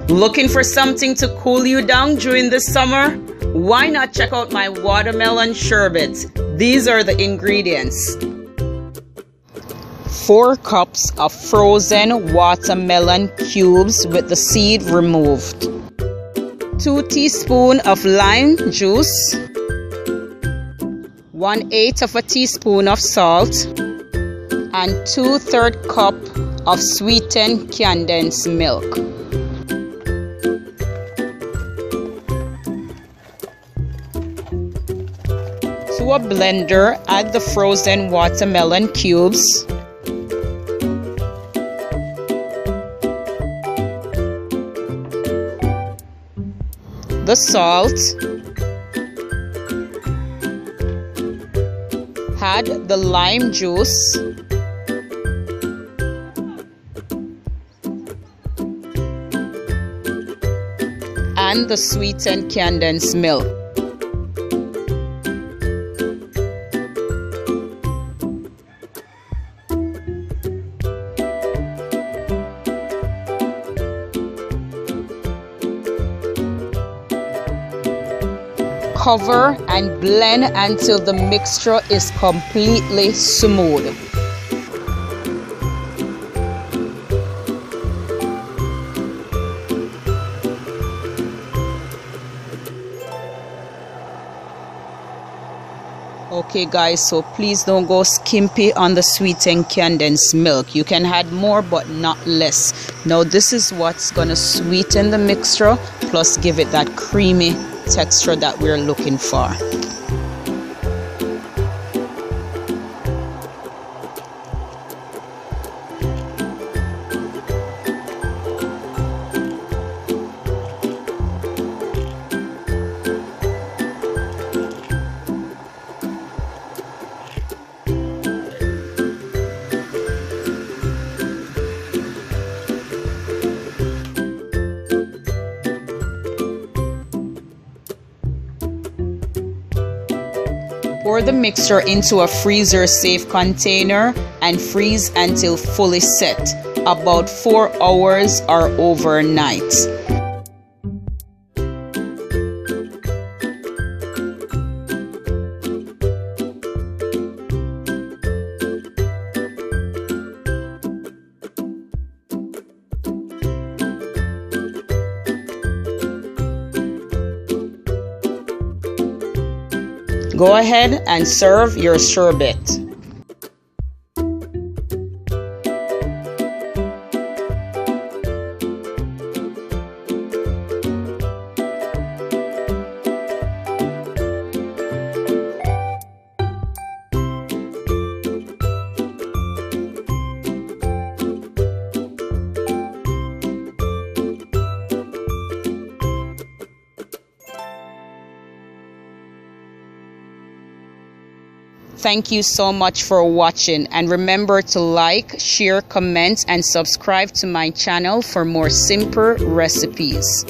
Looking for something to cool you down during the summer? Why not check out my watermelon sherbet? These are the ingredients. 4 cups of frozen watermelon cubes with the seed removed. 2 teaspoons of lime juice. 1/8 of a teaspoon of salt. And 2/3 cup of sweetened condensed milk. To a blender, add the frozen watermelon cubes, the salt, add the lime juice, and the sweetened condensed milk. Cover and blend until the mixture is completely smooth. Okay guys, so please don't go skimpy on the sweetened condensed milk. You can add more but not less. Now this is what's gonna sweeten the mixture plus give it that creamy texture that we're looking for. Pour the mixture into a freezer-safe container and freeze until fully set, about 4 hours or overnight. Go ahead and serve your sherbet. Thank you so much for watching, and remember to like, share, comment, and subscribe to my channel for more simple recipes.